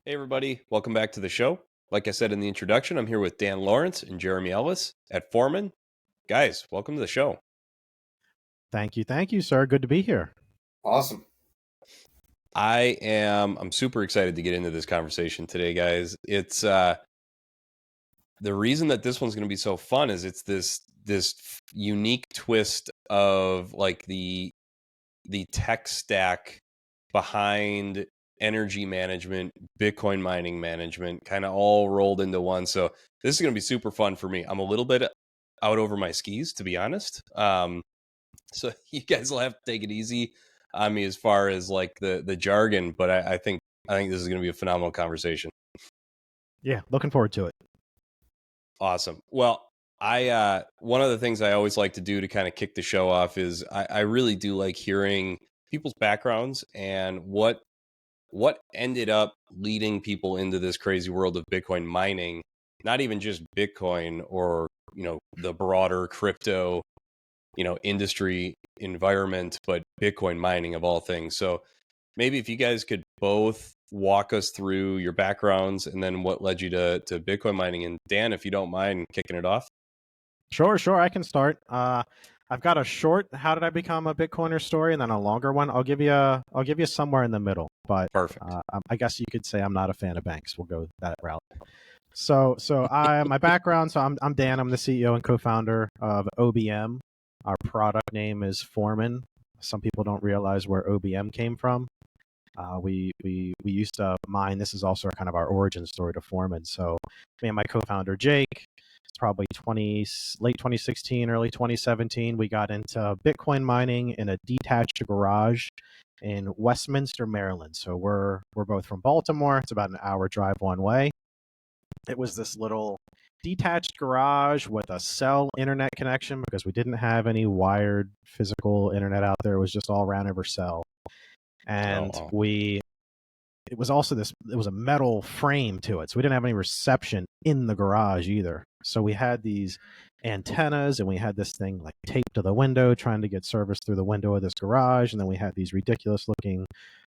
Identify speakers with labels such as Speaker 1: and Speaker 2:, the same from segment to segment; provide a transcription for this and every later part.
Speaker 1: Hey, everybody. Welcome back to the show. Like I said in the introduction, I'm here with Dan Lawrence and Jeremy Ellis at Foreman. Guys, welcome to the show.
Speaker 2: Thank you, sir. Good to be here.
Speaker 3: Awesome.
Speaker 1: I'm super excited to get into this conversation today, guys. It's the reason that this one's going to be so fun is it's this unique twist of like the tech stack behind energy management, Bitcoin mining management, kind of all rolled into one. So this is going to be super fun for me. I'm a little bit out over my skis, to be honest. So you guys will have to take it easy on me as far as like the jargon, but I think this is going to be a phenomenal conversation.
Speaker 2: Yeah, looking forward to it.
Speaker 1: Awesome. Well, I one of the things I always like to do to kind of kick the show off is I really do like hearing people's backgrounds and what ended up leading people into this crazy world of Bitcoin mining, not even just Bitcoin or, the broader crypto, industry environment, but Bitcoin mining of all things. So maybe if you guys could both walk us through your backgrounds and then what led you to Bitcoin mining. And Dan, if you don't mind kicking it off.
Speaker 2: Sure. I can start. I've got a short "How did I become a Bitcoiner" story, and then a longer one. I'll give you somewhere in the middle. But
Speaker 1: Perfect.
Speaker 2: I guess you could say I'm not a fan of banks. We'll go that route. So my background. So I'm Dan. I'm the CEO and co-founder of OBM. Our product name is Foreman. Some people don't realize where OBM came from. We used to mine. This is also kind of our origin story to Foreman. So me and my co-founder Jake, it's probably late 2016, early 2017. We got into Bitcoin mining in a detached garage in Westminster, Maryland. So we're both from Baltimore. It's about an hour drive one way. It was this little detached garage with a cell internet connection because we didn't have any wired physical internet out there. It was just all ran over cell. And it was a metal frame to it. So we didn't have any reception in the garage either. So we had these antennas and we had this thing like taped to the window trying to get service through the window of this garage. And then we had these ridiculous looking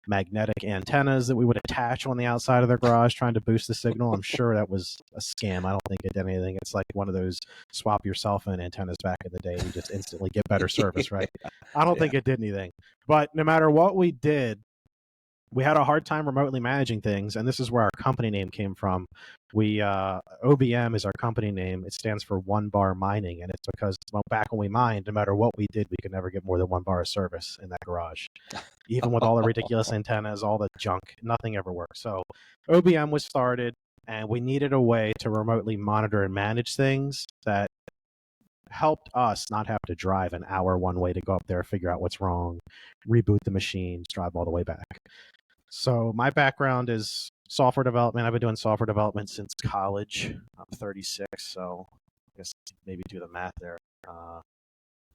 Speaker 2: magnetic antennas that we would attach on the outside of the garage trying to boost the signal. I'm sure that was a scam. I don't think it did anything. It's like one of those swap your cell phone antennas back in the day. You just instantly get better service, right? I don't think it did anything. But no matter what we did, we had a hard time remotely managing things, and this is where our company name came from. OBM is our company name. It stands for one bar mining, and it's because back when we mined, no matter what we did, we could never get more than 1 bar of service in that garage. Even with all the ridiculous antennas, all the junk, nothing ever worked. So OBM was started, and we needed a way to remotely monitor and manage things that helped us not have to drive an hour one way to go up there, figure out what's wrong, reboot the machines, drive all the way back. So my background is software development. I've been doing software development since college. I'm 36, so I guess maybe do the math there. I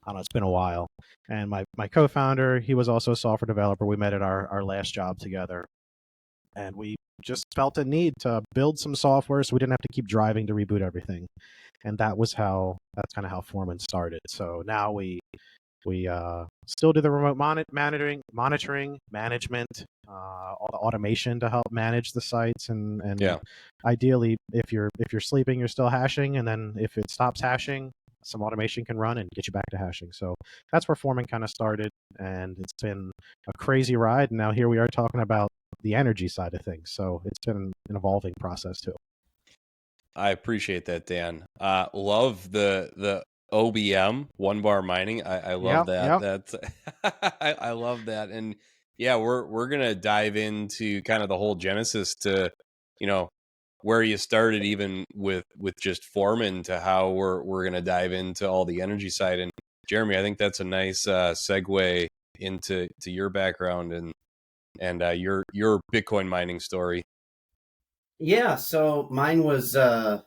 Speaker 2: don't know, it's been a while. And my co-founder, he was also a software developer. We met at our last job together. And we just felt a need to build some software so we didn't have to keep driving to reboot everything. And that's kind of how Foreman started. So now we still do the remote monitoring, management, all the automation to help manage the sites, and ideally, if you're sleeping, you're still hashing, and then if it stops hashing, some automation can run and get you back to hashing. So that's where Foreman kind of started, and it's been a crazy ride. And now here we are talking about the energy side of things. So it's been an evolving process too.
Speaker 1: I appreciate that, Dan. Love the OBM, one bar mining. I love that.
Speaker 2: Yep.
Speaker 1: That's I love that. And yeah, we're gonna dive into kind of the whole genesis to, where you started, even with just Foreman, to how we're gonna dive into all the energy side. And Jeremy, I think that's a nice segue into your background and your Bitcoin mining story.
Speaker 3: Yeah, so mine was a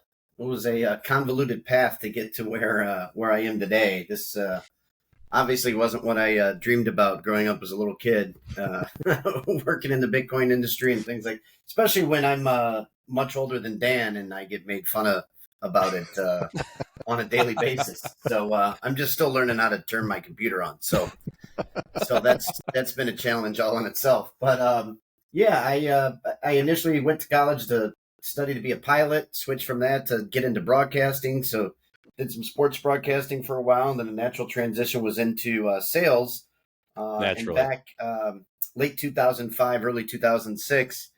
Speaker 3: convoluted path to get to where I am today. This obviously wasn't what I dreamed about growing up as a little kid, working in the Bitcoin industry and things like. Especially when I'm much older than Dan and I get made fun of about it on a daily basis. So I'm just still learning how to turn my computer on. So that's been a challenge all in itself. But Yeah, I initially went to college to study to be a pilot, switched from that to get into broadcasting. So did some sports broadcasting for a while, and then a natural transition was into sales. And
Speaker 1: Naturally.
Speaker 3: back late 2005, early 2006,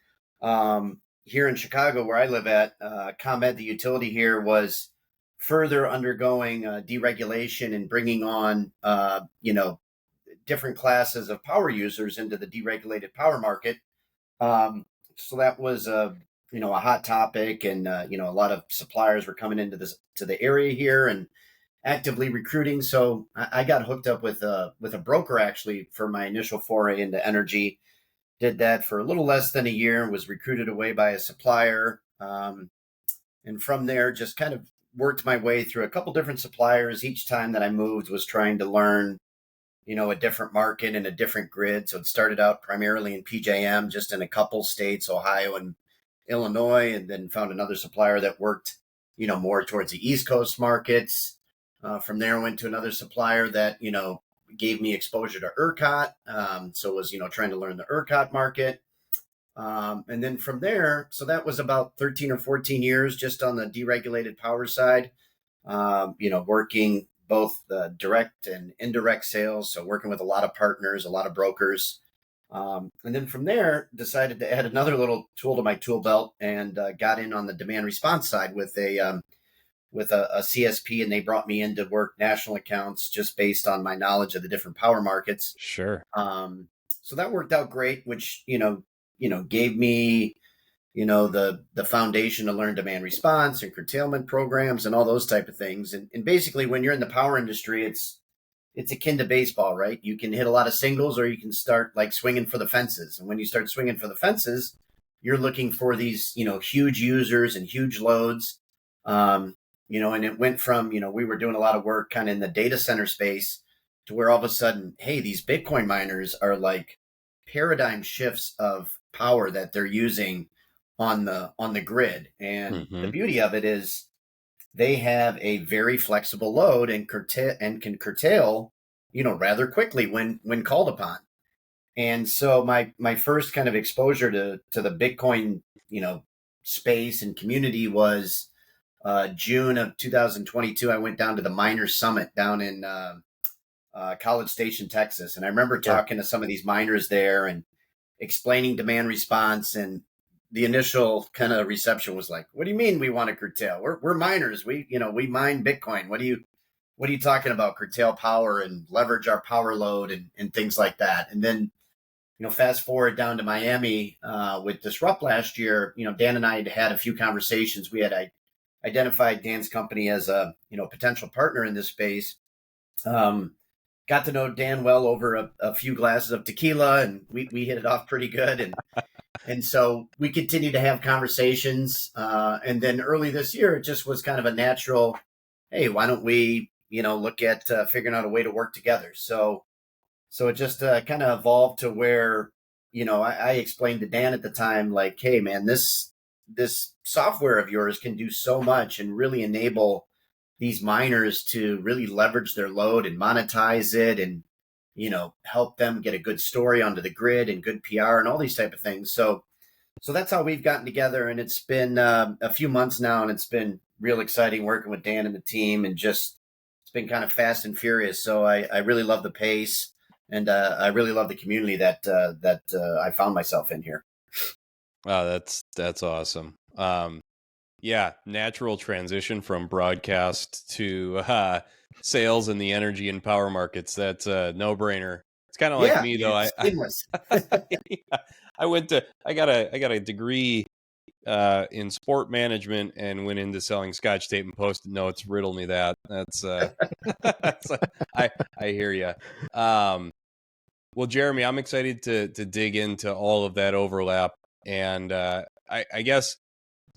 Speaker 3: here in Chicago, where I live at, ComEd, the utility here, was further undergoing deregulation and bringing on, different classes of power users into the deregulated power market. So that was a hot topic, and a lot of suppliers were coming into the area here and actively recruiting. So I got hooked up with a broker actually for my initial foray into energy. Did that for a little less than a year. Was recruited away by a supplier, and from there just kind of worked my way through a couple different suppliers. Each time that I moved was trying to learn a different market and a different grid. So it started out primarily in PJM, just in a couple states, Ohio and Illinois, and then found another supplier that worked, more towards the East Coast markets. From there, I went to another supplier that, gave me exposure to ERCOT. So was, trying to learn the ERCOT market. And then from there, so that was about 13 or 14 years just on the deregulated power side, working both the direct and indirect sales. So working with a lot of partners, a lot of brokers. And then from there, decided to add another little tool to my tool belt and got in on the demand response side with a CSP, and they brought me in to work national accounts just based on my knowledge of the different power markets.
Speaker 1: Sure.
Speaker 3: So that worked out great, which gave me the foundation to learn demand response and curtailment programs and all those type of things. And basically, when you're in the power industry, it's akin to baseball, right? You can hit a lot of singles, or you can start like swinging for the fences. And when you start swinging for the fences, you're looking for these huge users and huge loads. And it went from we were doing a lot of work kind of in the data center space to where all of a sudden, hey, these Bitcoin miners are like paradigm shifts of power that they're using on the grid. And the beauty of it is they have a very flexible load and can curtail, rather quickly when called upon. And so my first kind of exposure to the Bitcoin, space and community was June of 2022. I went down to the Miners Summit down in College Station, Texas. And I remember talking to some of these miners there and explaining demand response, and the initial kind of reception was like, "What do you mean we want to curtail? We're miners. We mine Bitcoin. What are you talking about? Curtail power and leverage our power load and things like that." And then, fast forward down to Miami with Disrupt last year. Dan and I had a few conversations. We had identified Dan's company as a potential partner in this space. Got to know Dan well over a few glasses of tequila, and we hit it off pretty good. And so we continued to have conversations. And then early this year, it just was kind of a natural, hey, why don't we, look at figuring out a way to work together? So it just kind of evolved to where, I explained to Dan at the time, like, hey, man, this software of yours can do so much and really enable these miners to really leverage their load and monetize it, and help them get a good story onto the grid and good PR and all these type of things. So that's how we've gotten together, and it's been a few months now, and it's been real exciting working with Dan and the team, and just it's been kind of fast and furious. So I really love the pace, and I really love the community that I found myself in here.
Speaker 1: Wow, that's awesome. Yeah, natural transition from broadcast to sales in the energy and power markets. That's a no-brainer. It's kind of like me, though. I got a degree in sport management and went into selling Scotch tape and Post-it notes. Riddle me that. That's I hear you. Well, Jeremy, I'm excited to dig into all of that overlap, and I guess,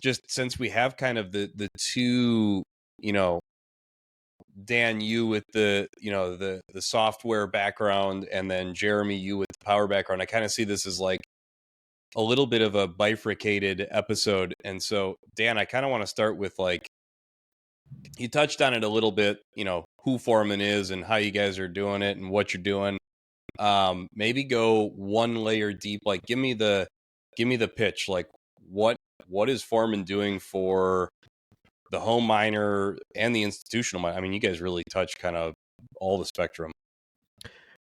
Speaker 1: just since we have kind of the two, Dan, you with the software background, and then Jeremy, you with the power background, I kind of see this as like a little bit of a bifurcated episode. And so, Dan, I kind of want to start with, like, you touched on it a little bit, who Foreman is and how you guys are doing it and what you're doing. Maybe go one layer deep, like give me the the pitch. Like what is Foreman doing for the home miner and the institutional miner? I mean, you guys really touch kind of all the spectrum.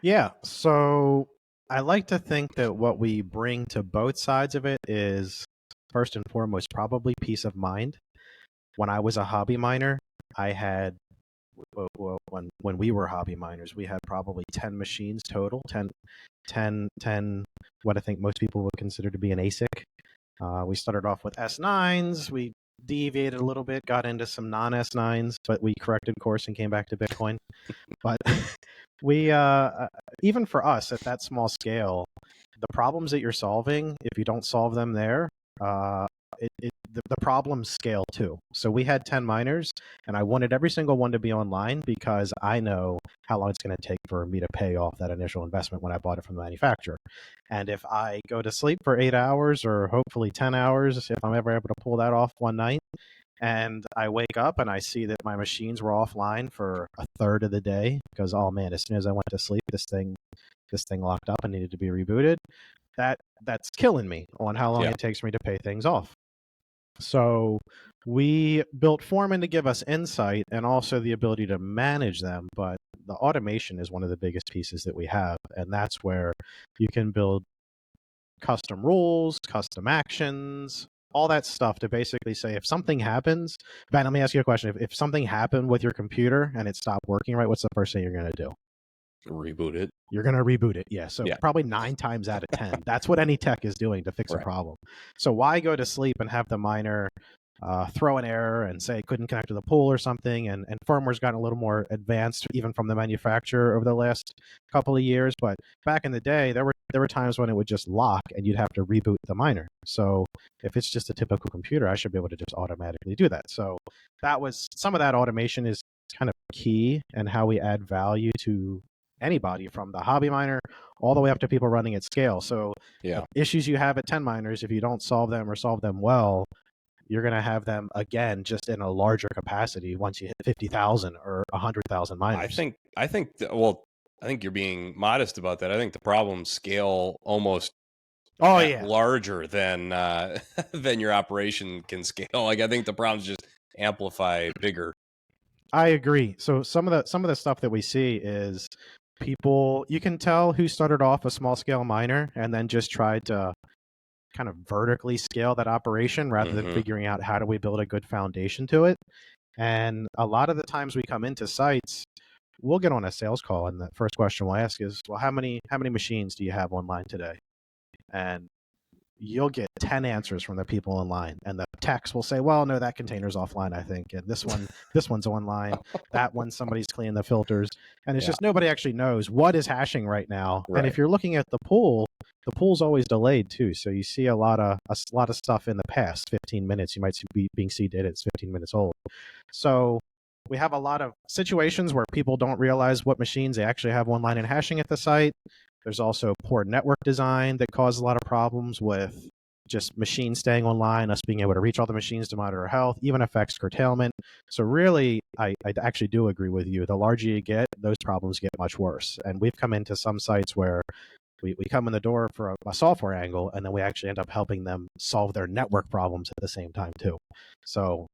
Speaker 2: Yeah. So I like to think that what we bring to both sides of it is first and foremost probably peace of mind. When I was a hobby miner, I had when we were hobby miners, we had probably 10 machines total, 10 what I think most people would consider to be an ASIC. We started off with S9s. We deviated a little bit, got into some non-S9s, but we corrected course and came back to Bitcoin. But we, even for us at that small scale, the problems that you're solving, if you don't solve them there, the problems scale too. So we had 10 miners, and I wanted every single one to be online because I know how long it's going to take for me to pay off that initial investment when I bought it from the manufacturer. And if I go to sleep for 8 hours or hopefully 10 hours, if I'm ever able to pull that off one night, and I wake up and I see that my machines were offline for a third of the day because, oh man, as soon as I went to sleep, this thing locked up and needed to be rebooted. That's killing me on how long it takes me to pay things off. So we built Foreman to give us insight and also the ability to manage them, but the automation is one of the biggest pieces that we have, and that's where you can build custom rules, custom actions, all that stuff to basically say if something happens. Ben, let me ask you a question. If something happened with your computer and it stopped working right, what's the first thing you're going to do?
Speaker 1: Reboot it.
Speaker 2: You're going to reboot it. Yeah. So probably 9 times out of 10. That's what any tech is doing to fix a problem. So why go to sleep and have the miner throw an error and say it couldn't connect to the pool or something? And firmware's gotten a little more advanced even from the manufacturer over the last couple of years. But back in the day, there were times when it would just lock and you'd have to reboot the miner. So if it's just a typical computer, I should be able to just automatically do that. So that was some of that automation is kind of key in how we add value to anybody from the hobby miner all the way up to people running at scale. So issues you have at 10 miners, if you don't solve them or solve them well, you're going to have them again just in a larger capacity once you hit 50,000 or 100,000 miners.
Speaker 1: I think you're being modest about that. I think the problems scale almost larger than than your operation can scale. Like I think the problems just amplify bigger.
Speaker 2: I agree. So some of the stuff that we see is people, you can tell who started off a small scale miner and then just tried to kind of vertically scale that operation rather than figuring out how do we build a good foundation to it. And a lot of the times we come into sites, we'll get on a sales call and the first question we'll ask is, well, how many machines do you have online today? And you'll get 10 answers from the people online, and the techs will say, well, no, that container's offline, I think, and this one's online, that one somebody's cleaning the filters, and it's just nobody actually knows what is hashing right now. And if you're looking at the pool's always delayed too, so you see a lot of stuff in the past 15 minutes. You might see being seed data, it's 15 minutes old. So we have a lot of situations where people don't realize what machines they actually have online and hashing at the site. There's also poor network design that causes a lot of problems with just machines staying online, us being able to reach all the machines to monitor health, even affects curtailment. So really, I actually do agree with you. The larger you get, those problems get much worse. And we've come into some sites where we come in the door for a software angle, and then we actually end up helping them solve their network problems at the same time too. So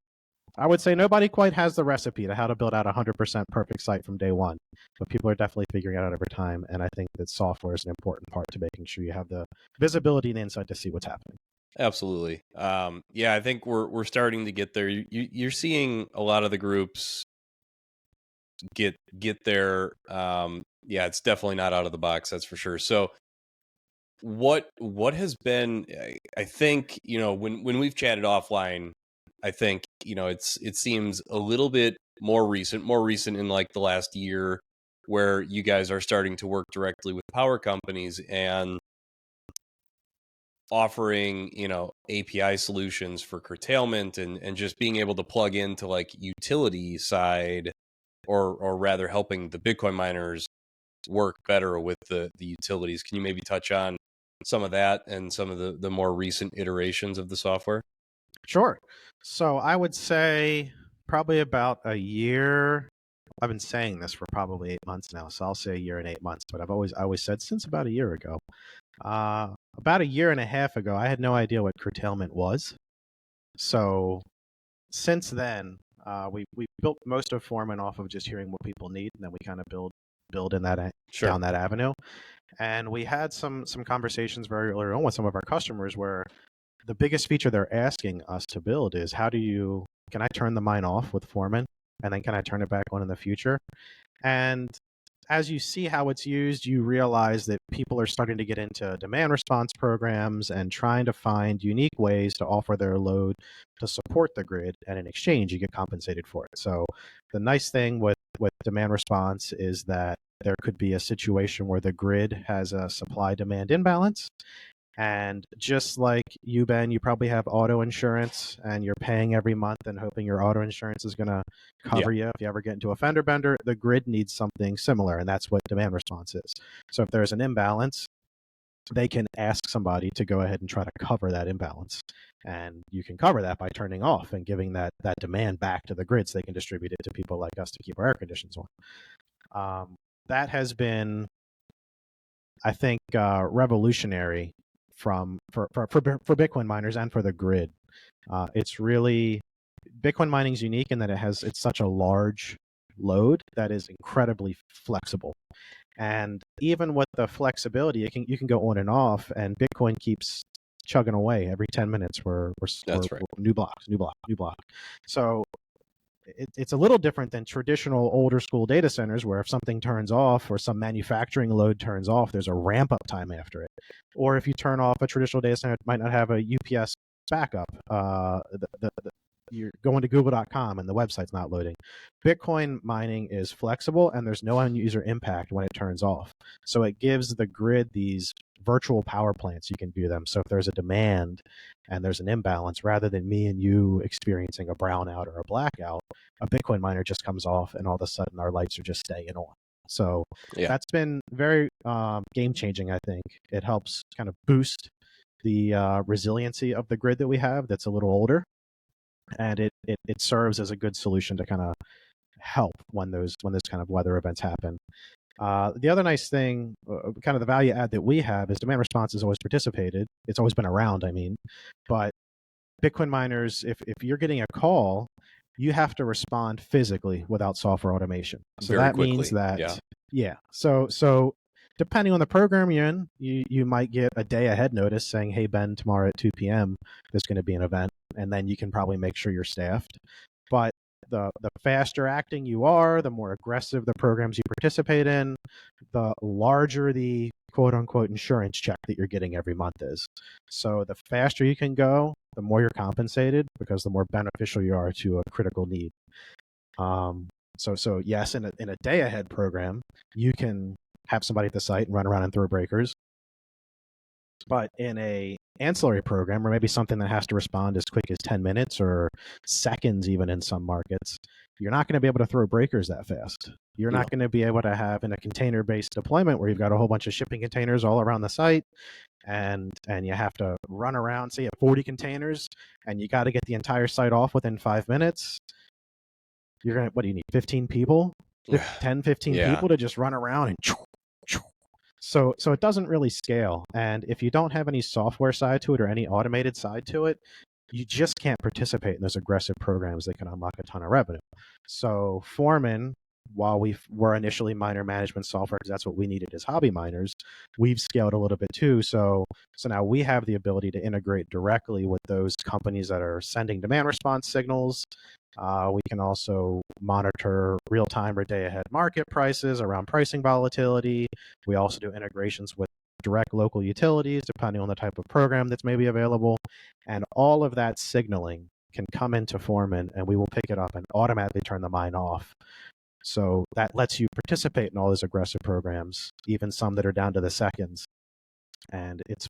Speaker 2: I would say nobody quite has the recipe to how to build out a 100% perfect site from day one, but people are definitely figuring it out over time. And I think that software is an important part to making sure you have the visibility and insight to see what's happening. Absolutely.
Speaker 1: I think we're starting to get there. You're seeing a lot of the groups get there. It's definitely not out of the box, that's for sure. So what has been, I think, when we've chatted offline, I think, it seems a little bit more recent in like the last year, where you guys are starting to work directly with power companies and offering, API solutions for curtailment and just being able to plug into like utility side, or rather helping the Bitcoin miners work better with the utilities. Can you maybe touch on some of that and some of the more recent iterations of the software?
Speaker 2: Sure. So I would say probably about a year. I've been saying this for probably 8 months now, so I'll say a year and 8 months, but I always said since about a year ago, About a year and a half ago, I had no idea what curtailment was. So since then, we built most of Foreman off of just hearing what people need, and then we kind of build in that
Speaker 1: Sure.
Speaker 2: down that avenue. And we had some conversations very early on with some of our customers where the biggest feature they're asking us to build is can I turn the mine off with Foreman, and then can I turn it back on in the future? And as you see how it's used, you realize that people are starting to get into demand response programs and trying to find unique ways to offer their load to support the grid. And in exchange, you get compensated for it. So the nice thing with demand response is that there could be a situation where the grid has a supply demand imbalance. And just like you, Ben, you probably have auto insurance and you're paying every month and hoping your auto insurance is going to cover you if you ever get into a fender bender. The grid needs something similar, and that's what demand response is. So if there's an imbalance, they can ask somebody to go ahead and try to cover that imbalance. And you can cover that by turning off and giving that demand back to the grid so they can distribute it to people like us to keep our air conditions on. That has been, I think, revolutionary for Bitcoin miners and for the grid. It's really, Bitcoin mining is unique in that it's such a large load that is incredibly flexible. And even with the flexibility, you can go on and off, and Bitcoin keeps chugging away every 10 minutes. We're new block. So it's a little different than traditional older school data centers where if something turns off or some manufacturing load turns off, there's a ramp up time after it. Or if you turn off a traditional data center, it might not have a UPS backup. You're going to google.com and the website's not loading. Bitcoin mining is flexible and there's no end user impact when it turns off. So it gives the grid these virtual power plants. You can view them. So if there's a demand and there's an imbalance, rather than me and you experiencing a brownout or a blackout, a Bitcoin miner just comes off and all of a sudden our lights are just staying on. So that's been very game changing, I think. It helps kind of boost the resiliency of the grid that we have that's a little older. And it serves as a good solution to kind of help when those kind of weather events happen. The other nice thing, kind of the value add that we have, is demand response has always participated. It's always been around, but Bitcoin miners, if you're getting a call, you have to respond physically without software automation. So
Speaker 1: very
Speaker 2: that
Speaker 1: quickly.
Speaker 2: Means that, So depending on the program you're in, you might get a day ahead notice saying, hey, Ben, tomorrow at 2 p.m., there's going to be an event. And then you can probably make sure you're staffed. But the faster acting you are, the more aggressive the programs you participate in, the larger the quote unquote insurance check that you're getting every month is. So the faster you can go, the more you're compensated because the more beneficial you are to a critical need. So yes, in a day ahead program, you can have somebody at the site and run around and throw breakers. But in a ancillary program, or maybe something that has to respond as quick as 10 minutes or seconds, even in some markets, you're not going to be able to throw breakers that fast. You're not going to be able to have in a container-based deployment where you've got a whole bunch of shipping containers all around the site, and you have to run around, say, at 40 containers, and you got to get the entire site off within 5 minutes. You're going to, what do you need, 15 people? 10, 15 people to just run around and So it doesn't really scale. And if you don't have any software side to it or any automated side to it, you just can't participate in those aggressive programs that can unlock a ton of revenue. So Foreman, while we were initially miner management software, because that's what we needed as hobby miners, we've scaled a little bit too. So now we have the ability to integrate directly with those companies that are sending demand response signals. We can also monitor real-time or day-ahead market prices around pricing volatility. We also do integrations with direct local utilities, depending on the type of program that's maybe available. And all of that signaling can come into Foreman, and we will pick it up and automatically turn the mine off. So that lets you participate in all those aggressive programs, even some that are down to the seconds. And it's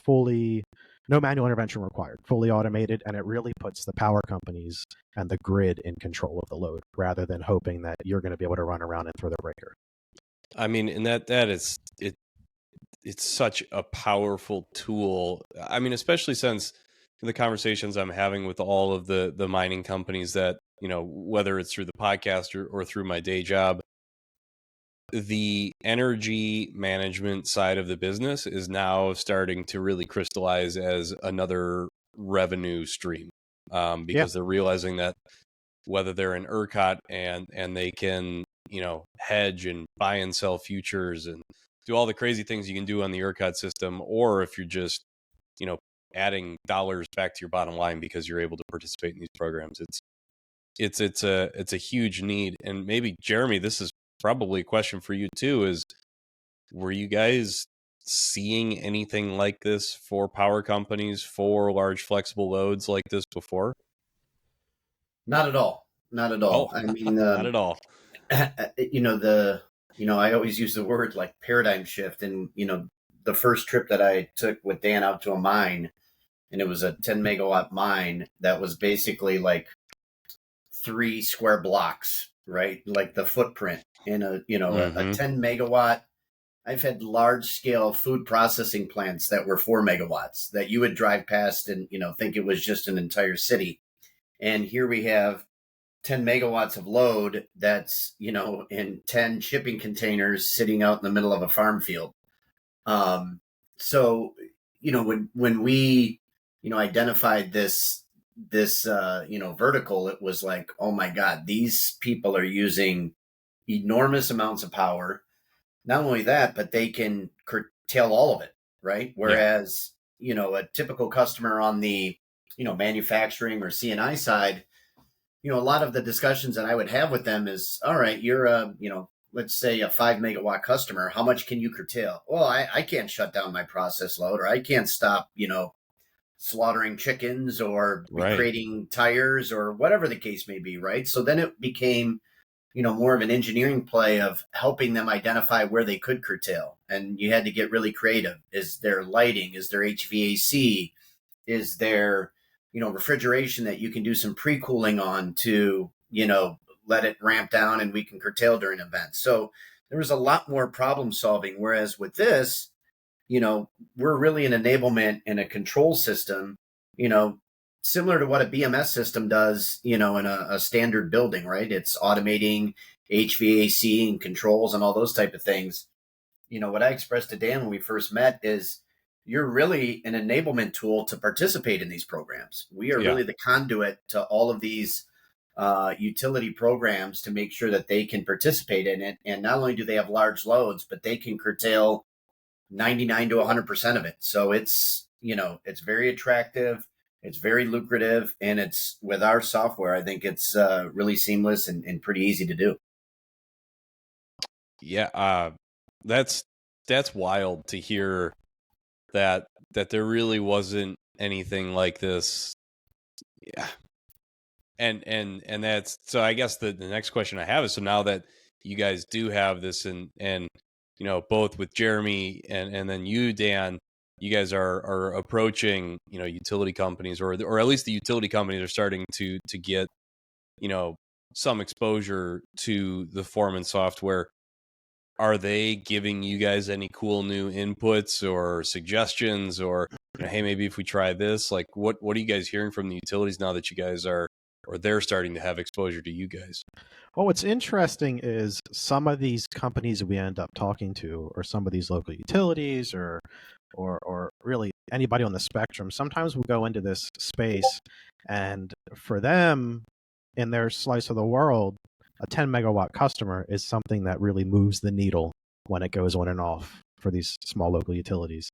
Speaker 2: no manual intervention required, fully automated, and it really puts the power companies and the grid in control of the load rather than hoping that you're going to be able to run around and throw the breaker.
Speaker 1: I mean, and that is it. It's such a powerful tool. I mean, especially since the conversations I'm having with all of the mining companies that, whether it's through the podcast or through my day job, the energy management side of the business is now starting to really crystallize as another revenue stream, because they're realizing that whether they're in ERCOT and they can, hedge and buy and sell futures and do all the crazy things you can do on the ERCOT system, or if you're just, adding dollars back to your bottom line because you're able to participate in these programs, it's a huge need. And maybe Jeremy, this is probably a question for you too, is were you guys seeing anything like this for power companies for large flexible loads like this before?
Speaker 3: Not at all. Not at all.
Speaker 1: Oh,
Speaker 3: I mean,
Speaker 1: not at all.
Speaker 3: I always use the word like paradigm shift. And, the first trip that I took with Dan out to a mine, and it was a 10 megawatt mine that was basically like 3 square blocks, right? Like the footprint in a 10 megawatt. I've had large scale food processing plants that were 4 megawatts that you would drive past and, think it was just an entire city. And here we have 10 megawatts of load that's, in 10 shipping containers sitting out in the middle of a farm field. So, when we, identified this vertical, it was like, oh my God, these people are using enormous amounts of power. Not only that, but they can curtail all of it, right? Whereas, a typical customer on the, manufacturing or C&I side, a lot of the discussions that I would have with them is, all right, you're a, let's say a 5 megawatt customer. How much can you curtail? Well, I can't shut down my process load, or I can't stop, slaughtering chickens or creating tires or whatever the case may be, right? So then it became, more of an engineering play of helping them identify where they could curtail. And you had to get really creative. Is there lighting? Is there HVAC? Is there, refrigeration that you can do some pre-cooling on to, let it ramp down and we can curtail during events? So there was a lot more problem solving. Whereas with this, we're really an enablement and a control system, similar to what a BMS system does, in a standard building, right? It's automating HVAC and controls and all those type of things. What I expressed to Dan when we first met is you're really an enablement tool to participate in these programs. We are really the conduit to all of these utility programs to make sure that they can participate in it. And not only do they have large loads, but they can curtail 99 to 100% of it. So it's, it's very attractive. It's very lucrative. And it's with our software, I think it's really seamless and pretty easy to do.
Speaker 1: Yeah. That's wild to hear that there really wasn't anything like this. Yeah. And that's, so I guess the next question I have is, so now that you guys do have this and both with Jeremy and then you, Dan, you guys are approaching, utility companies, or at least the utility companies are starting to get, some exposure to the Foreman software. Are they giving you guys any cool new inputs or suggestions, or, hey, maybe if we try this, like what are you guys hearing from the utilities now that you guys are, or they're starting to have exposure to you guys?
Speaker 2: Well, what's interesting is some of these companies we end up talking to, or some of these local utilities, or really anybody on the spectrum, sometimes we go into this space, and for them, in their slice of the world, a 10 megawatt customer is something that really moves the needle when it goes on and off for these small local utilities.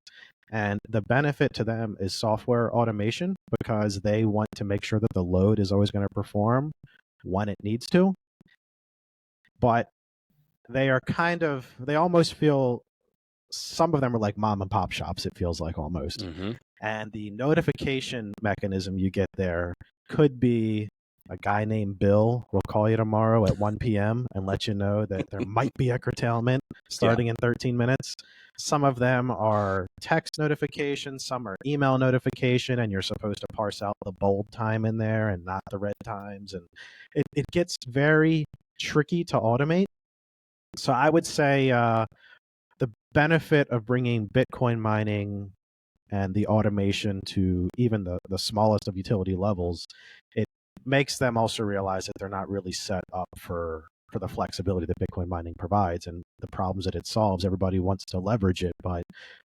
Speaker 2: And the benefit to them is software automation, because they want to make sure that the load is always going to perform when it needs to. But they almost feel, some of them are like mom and pop shops, it feels like almost.
Speaker 1: Mm-hmm.
Speaker 2: And the notification mechanism you get there could be a guy named Bill will call you tomorrow at 1 p.m. and let you know that there might be a curtailment starting in 13 minutes. Some of them are text notifications, some are email notification, and you're supposed to parse out the bold time in there and not the red times. And it gets very tricky to automate. So I would say the benefit of bringing Bitcoin mining and the automation to even the smallest of utility levels, it makes them also realize that they're not really set up for for the flexibility that Bitcoin mining provides and the problems that it solves. Everybody wants to leverage it, but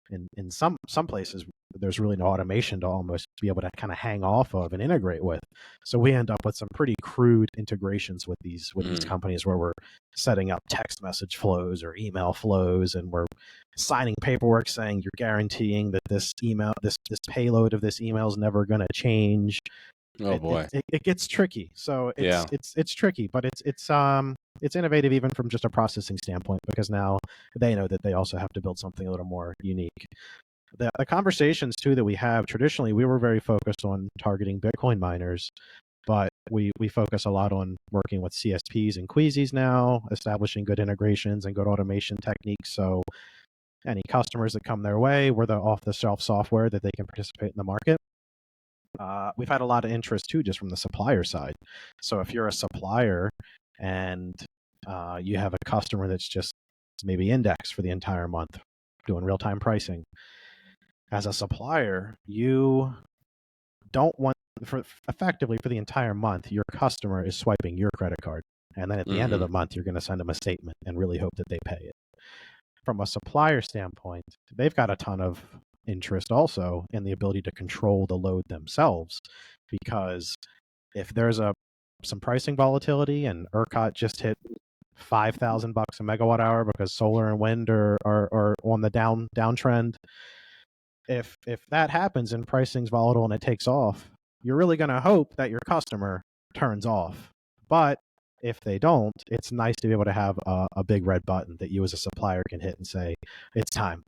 Speaker 2: in some places there's really no automation to almost be able to kind of hang off of and integrate with. So we end up with some pretty crude integrations with these companies where we're setting up text message flows or email flows, and we're signing paperwork saying you're guaranteeing that this email, this payload of this email is never going to change.
Speaker 1: Boy,
Speaker 2: it gets tricky. So it's tricky, but it's innovative even from just a processing standpoint, because now they know that they also have to build something a little more unique. The conversations too that we have traditionally, we were very focused on targeting Bitcoin miners, but we focus a lot on working with CSPs and Queasies now, establishing good integrations and good automation techniques. So any customers that come their way, we're the off-the-shelf software that they can participate in the market. We've had a lot of interest too, just from the supplier side. So if you're a supplier and you have a customer that's just maybe indexed for the entire month, doing real-time pricing, as a supplier, you don't want, effectively for the entire month, your customer is swiping your credit card. And then at the end of the month, you're going to send them a statement and really hope that they pay it. From a supplier standpoint, they've got a ton of interest also in the ability to control the load themselves, because if there's some pricing volatility and ERCOT just hit $5,000 a megawatt hour because solar and wind are on the downtrend, if that happens and pricing's volatile and it takes off, you're really going to hope that your customer turns off. But if they don't, it's nice to be able to have a big red button that you as a supplier can hit and say, it's time.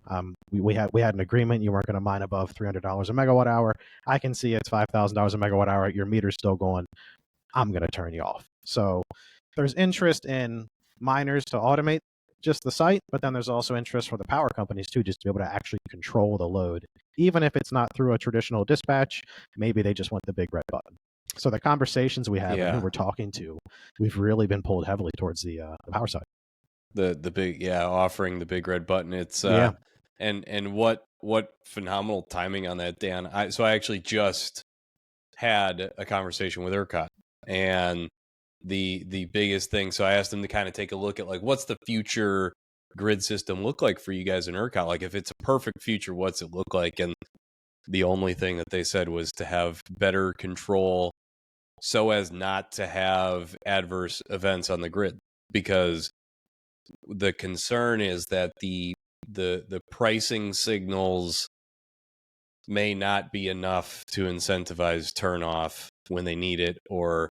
Speaker 2: We had an agreement. You weren't going to mine above $300 a megawatt hour. I can see it's $5,000 a megawatt hour. Your meter's still going. I'm going to turn you off. So there's interest in miners to automate just the site, but then there's also interest for the power companies too, just to be able to actually control the load. Even if it's not through a traditional dispatch, maybe they just want the big red button. So the conversations we have and who we're talking to, we've really been pulled heavily towards the power side.
Speaker 1: The big, offering the big red button. It's and what phenomenal timing on that, Dan. I actually just had a conversation with ERCOT, and the biggest thing. So I asked them to kind of take a look at, like, what's the future grid system look like for you guys in ERCOT? Like, if it's a perfect future, what's it look like? And the only thing that they said was to have better control so as not to have adverse events on the grid, because the concern is that the pricing signals may not be enough to incentivize turn off when they need it, or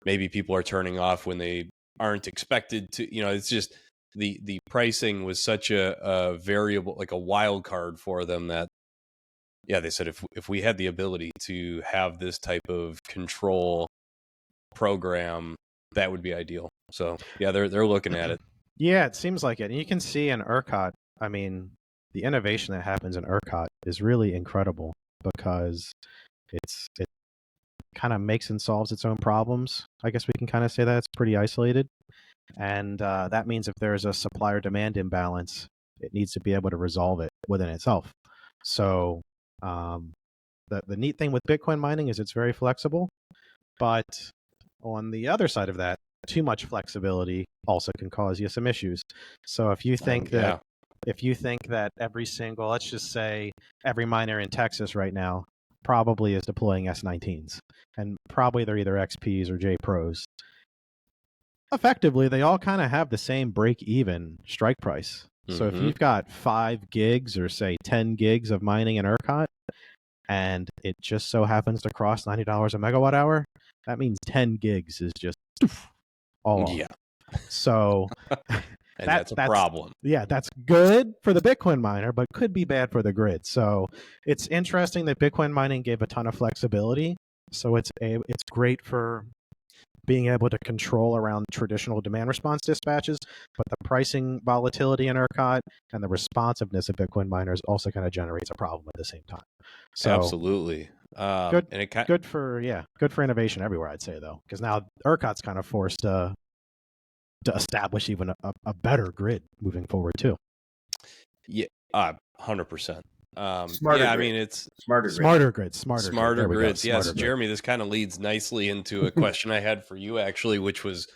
Speaker 1: maybe people are turning off when they aren't expected to. It's just the pricing was such a variable, like a wild card for them, that they said if we had the ability to have this type of control program, that would be ideal. So they're looking at it.
Speaker 2: Yeah, it seems like it. And you can see in ERCOT, I mean, the innovation that happens in ERCOT is really incredible, because it kind of makes and solves its own problems. I guess we can kind of say that it's pretty isolated. And that means if there's a supplier demand imbalance, it needs to be able to resolve it within itself. So the neat thing with Bitcoin mining is it's very flexible, but on the other side of that, too much flexibility also can cause you some issues. So if you think that every single, let's just say every miner in Texas right now probably is deploying S19s, and probably they're either XPs or J Pros. Effectively, they all kind of have the same break-even strike price. So if you've got 5 gigs or say 10 gigs of mining in ERCOT, and it just so happens to cross $90 a megawatt hour, that means 10 gigs is just all off. So
Speaker 1: and that's a problem.
Speaker 2: Yeah, that's good for the Bitcoin miner, but could be bad for the grid. So it's interesting that Bitcoin mining gave a ton of flexibility. So it's great for being able to control around traditional demand response dispatches, but the pricing volatility in ERCOT and the responsiveness of Bitcoin miners also kind of generates a problem at the same time. So
Speaker 1: absolutely.
Speaker 2: Good for innovation everywhere, I'd say, though, because now ERCOT's kind of forced to establish even a better grid moving forward too.
Speaker 1: Yeah, 100%.
Speaker 3: Smarter
Speaker 1: I
Speaker 3: grid.
Speaker 1: mean, it's
Speaker 2: smarter grids.
Speaker 1: Yes, Jeremy, this kind of leads nicely into a question I had for you, actually, which was,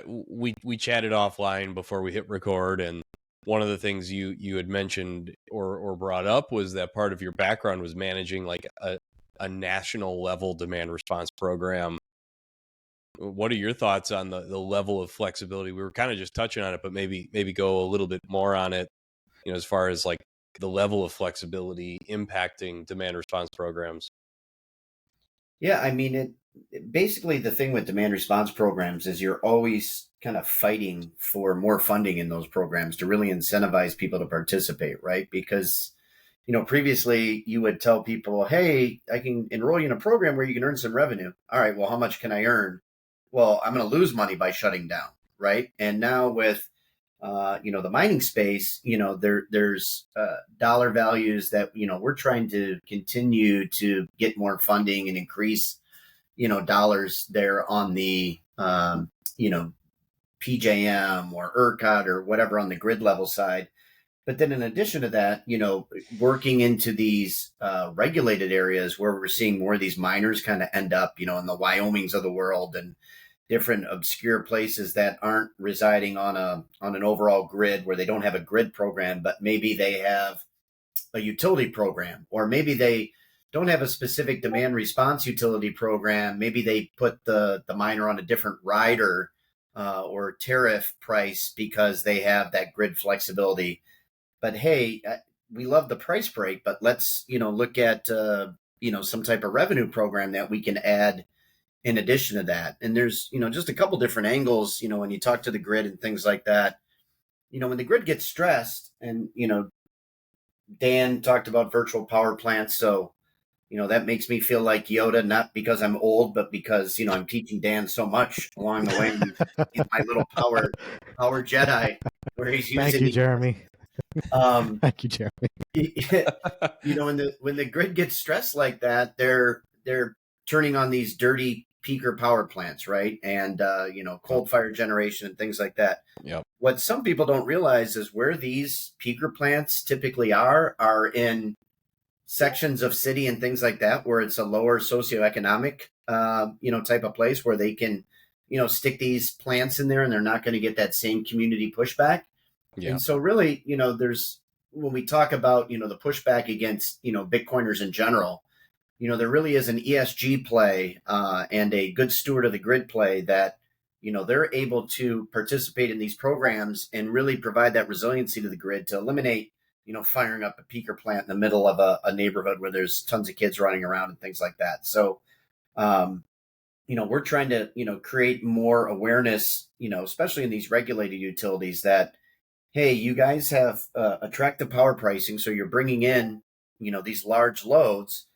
Speaker 1: we chatted offline before we hit record, and one of the things you had mentioned or brought up was that part of your background was managing like a national level demand response program. What are your thoughts on the level of flexibility? We were kind of just touching on it, but maybe go a little bit more on it, as far as like the level of flexibility impacting demand response programs.
Speaker 3: Yeah, I mean, basically the thing with demand response programs is you're always kind of fighting for more funding in those programs to really incentivize people to participate, right? Because, previously you would tell people, hey, I can enroll you in a program where you can earn some revenue. All right, well, how much can I earn? Well, I'm going to lose money by shutting down, right? And now with the mining space, there's dollar values that, we're trying to continue to get more funding and increase, dollars there on the, PJM or ERCOT or whatever on the grid level side. But then in addition to that, working into these regulated areas where we're seeing more of these miners kind of end up, in the Wyomings of the world and different obscure places that aren't residing on an overall grid, where they don't have a grid program, but maybe they have a utility program, or maybe they don't have a specific demand response utility program. Maybe they put the miner on a different rider or tariff price because they have that grid flexibility. But hey, we love the price break, but let's look at some type of revenue program that we can add in addition to that. And there's, just a couple different angles, when you talk to the grid and things like that, when the grid gets stressed, and, Dan talked about virtual power plants. So, that makes me feel like Yoda, not because I'm old, but because, I'm teaching Dan so much along the way. He's my little power Jedi, where he's using.
Speaker 2: Thank you, Jeremy. Thank you, Jeremy.
Speaker 3: When the grid gets stressed like that, they're turning on these dirty peaker power plants, right? And, coal fire generation and things like that.
Speaker 1: Yep.
Speaker 3: What some people don't realize is where these peaker plants typically are in sections of city and things like that, where it's a lower socioeconomic, type of place where they can, stick these plants in there and they're not going to get that same community pushback. Yeah. And so really, there's, when we talk about, the pushback against, Bitcoiners in general, there really is an ESG play and a good steward of the grid play that, they're able to participate in these programs and really provide that resiliency to the grid to eliminate, firing up a peaker plant in the middle of a neighborhood where there's tons of kids running around and things like that. So, we're trying to, create more awareness, especially in these regulated utilities that, hey, you guys have attractive power pricing, so you're bringing in, these large loads.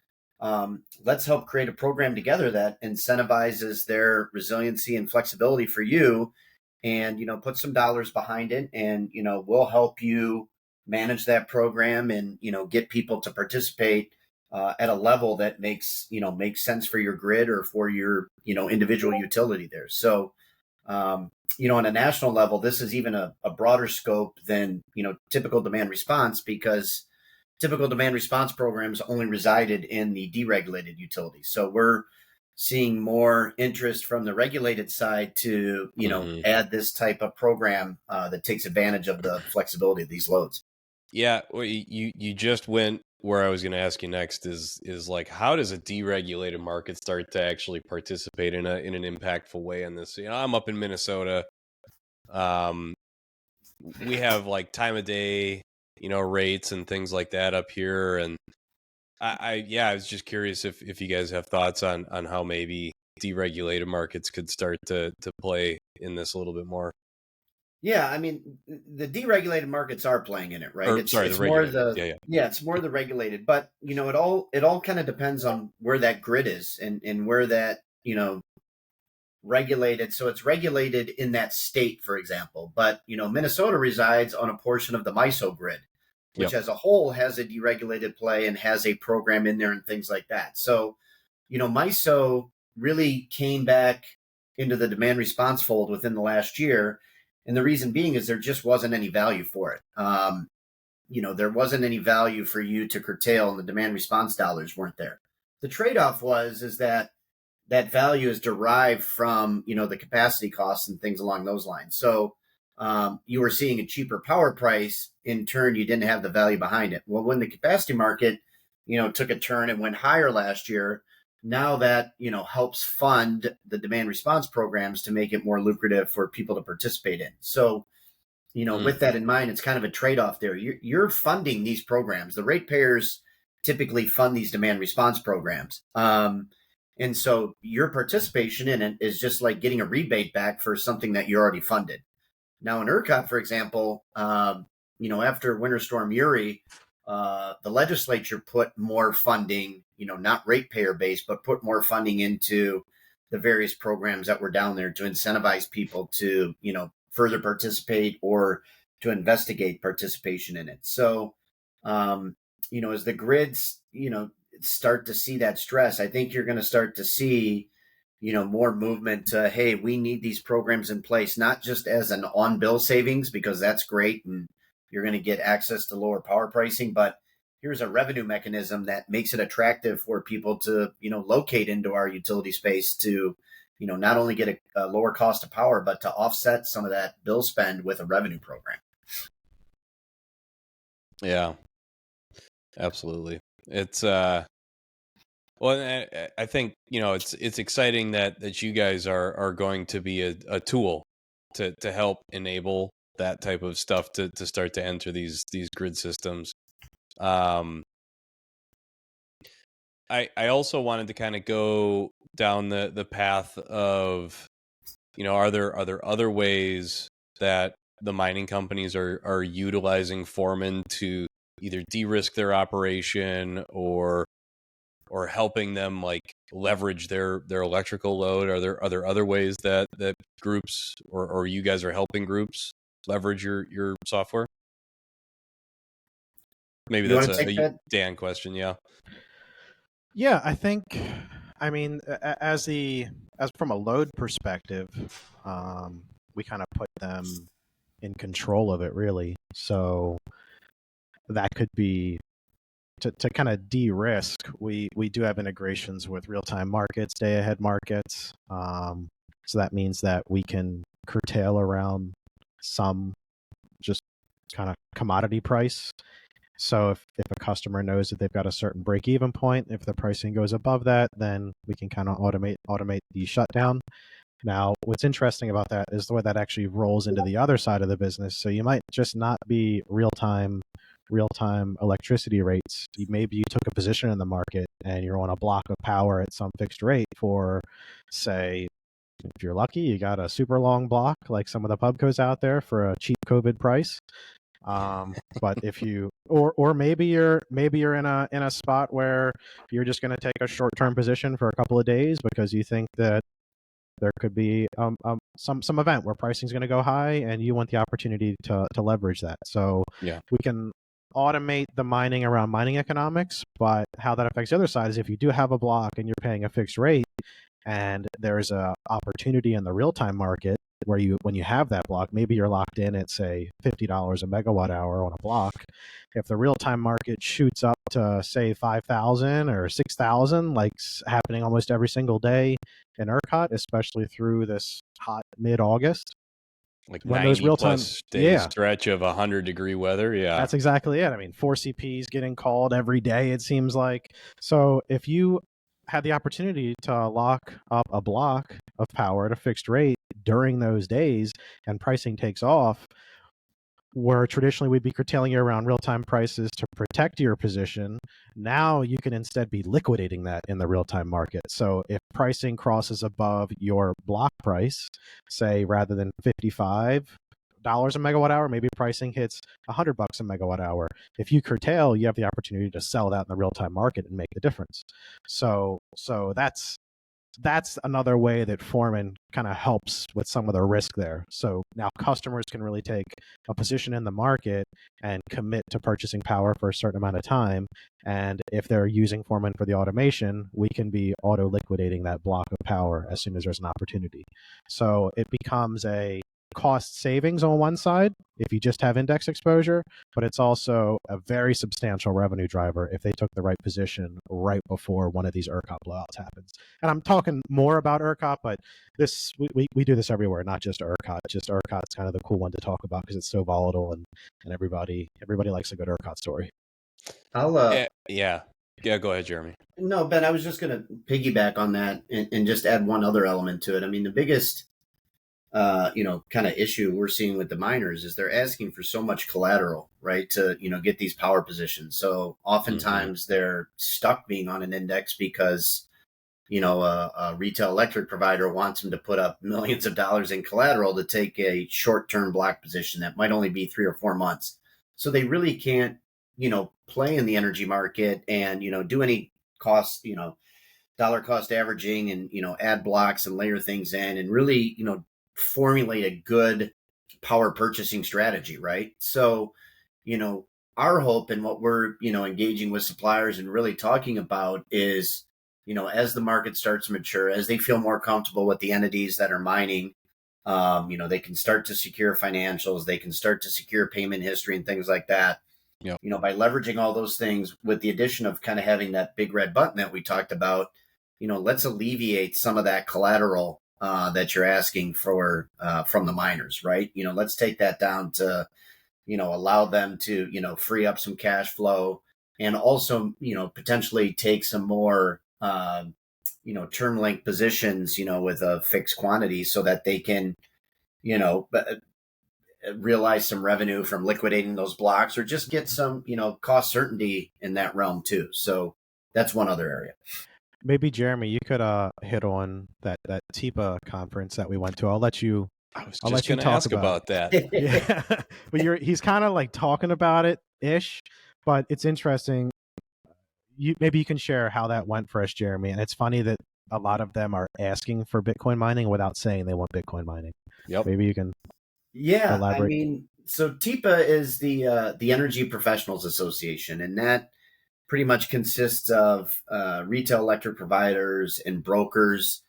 Speaker 3: Let's help create a program together that incentivizes their resiliency and flexibility for you, and, put some dollars behind it, and, we'll help you manage that program and, get people to participate at a level that makes sense for your grid or for your, individual utility there. So, on a national level, this is even a broader scope than, typical demand response, because typical demand response programs only resided in the deregulated utilities. So we're seeing more interest from the regulated side to, add this type of program that takes advantage of the flexibility of these loads.
Speaker 1: Yeah, well, you just went where I was going to ask you next is like, how does a deregulated market start to actually participate in an impactful way in this? I'm up in Minnesota. We have like time of day, rates and things like that up here, and I was just curious if you guys have thoughts on how maybe deregulated markets could start to play in this a little bit more.
Speaker 3: Yeah, I mean, the deregulated markets are playing in it, right?
Speaker 1: It's more
Speaker 3: it's more the regulated, but it all kind of depends on where that grid is and where that regulated. So it's regulated in that state, for example, but Minnesota resides on a portion of the MISO grid, which as a whole has a deregulated play and has a program in there and things like that. So MISO really came back into the demand response fold within the last year. And the reason being is there just wasn't any value for it. There wasn't any value for you to curtail, and the demand response dollars weren't there. The trade-off is that, that value is derived from, the capacity costs and things along those lines. So you were seeing a cheaper power price. In turn, you didn't have the value behind it. Well, when the capacity market, took a turn and went higher last year, now that, helps fund the demand response programs to make it more lucrative for people to participate in. So, with that in mind, it's kind of a trade-off there. You're funding these programs. The ratepayers typically fund these demand response programs. And so your participation in it is just like getting a rebate back for something that you already funded. Now in ERCOT, for example, after Winter Storm Uri, the legislature put more funding, not ratepayer based, but put more funding into the various programs that were down there to incentivize people to, further participate or to investigate participation in it. So, as the grids, start to see that stress, I think you're going to start to see, more movement. Hey, we need these programs in place, not just as an on-bill savings, because that's great and you're going to get access to lower power pricing, but here's a revenue mechanism that makes it attractive for people to, locate into our utility space to, not only get a lower cost of power, but to offset some of that bill spend with a revenue program.
Speaker 1: Yeah, absolutely. It's well, I think it's exciting that you guys are going to be a tool to help enable that type of stuff to start to enter these grid systems. I also wanted to kind of go down the path of, are there other ways that the mining companies are utilizing Foreman to either de-risk their operation or helping them like leverage their electrical load? Are there other ways that groups or you guys are helping groups leverage your software? Maybe that's a Dan question. Yeah.
Speaker 2: Yeah, I think, as from a load perspective, we kind of put them in control of it, really. So that could be to kind of de-risk. We do have integrations with real-time markets, day-ahead markets. So that means that we can curtail around some just kind of commodity price. So if a customer knows that they've got a certain break-even point, if the pricing goes above that, then we can kind of automate the shutdown. Now, what's interesting about that is the way that actually rolls into the other side of the business. So you might just not be real-time electricity rates. Maybe you took a position in the market and you're on a block of power at some fixed rate for, say, if you're lucky, you got a super long block like some of the pubcos out there for a cheap COVID price. But if you or maybe you're in a spot where you're just going to take a short-term position for a couple of days because you think that there could be some event where pricing is going to go high and you want the opportunity to leverage that. So
Speaker 1: yeah,
Speaker 2: we can automate the mining around mining economics, but how that affects the other side is if you do have a block and you're paying a fixed rate and there's a opportunity in the real-time market where when you have that block, maybe you're locked in at, say, $50 a megawatt hour on a block. If the real-time market shoots up to, say, 5,000 or 6,000, like happening almost every single day in ERCOT, especially through this hot mid-August,
Speaker 1: like when 90 those real-time plus days stretch of 100-degree weather. Yeah,
Speaker 2: that's exactly it. I mean, 4CPs getting called every day, it seems like. So if you had the opportunity to lock up a block of power at a fixed rate during those days and pricing takes off, where traditionally we'd be curtailing you around real-time prices to protect your position, now you can instead be liquidating that in the real-time market. So if pricing crosses above your block price, say rather than $55 a megawatt hour, maybe pricing hits $100 a megawatt hour. If you curtail, you have the opportunity to sell that in the real-time market and make the difference. So that's another way that Foreman kind of helps with some of the risk there. So now customers can really take a position in the market and commit to purchasing power for a certain amount of time. And if they're using Foreman for the automation, we can be auto liquidating that block of power as soon as there's an opportunity. So it becomes a cost savings on one side if you just have index exposure, but it's also a very substantial revenue driver if they took the right position right before one of these ERCOT blowouts happens. And I'm talking more about ERCOT, but this we do this everywhere, not just ERCOT. Just ERCOT's kind of the cool one to talk about because it's so volatile and everybody likes a good ERCOT story.
Speaker 3: I'll
Speaker 1: yeah, go ahead, Jeremy.
Speaker 3: No, Ben, I was just going to piggyback on that and just add one other element to it. I mean, the biggest, kind of issue we're seeing with the miners is they're asking for so much collateral, right, to, get these power positions. So oftentimes they're stuck being on an index because, a retail electric provider wants them to put up millions of dollars in collateral to take a short-term block position that might only be 3 or 4 months. So they really can't, play in the energy market and, do any cost, dollar cost averaging and, add blocks and layer things in and really, formulate a good power purchasing strategy. Right. So, our hope and what we're, engaging with suppliers and really talking about is, as the market starts to mature, as they feel more comfortable with the entities that are mining, they can start to secure financials, they can start to secure payment history and things like that.
Speaker 1: Yep.
Speaker 3: By leveraging all those things with the addition of kind of having that big red button that we talked about, let's alleviate some of that collateral that you're asking for from the miners, right? Let's take that down to, allow them to, free up some cash flow and also, potentially take some more, term length positions, with a fixed quantity so that they can, realize some revenue from liquidating those blocks or just get some, cost certainty in that realm too. So that's one other area.
Speaker 2: Maybe Jeremy, you could hit on that TIPA conference that we went to. I'll let you
Speaker 1: Ask about that.
Speaker 2: Yeah, but he's kind of like talking about it ish, but it's interesting. Maybe you can share how that went for us, Jeremy. And it's funny that a lot of them are asking for Bitcoin mining without saying they want Bitcoin mining.
Speaker 1: Yep.
Speaker 2: Maybe you can.
Speaker 3: Yeah,
Speaker 2: elaborate.
Speaker 3: I mean, so TIPA is the Energy Professionals Association, and that pretty much consists of retail electric providers and brokers.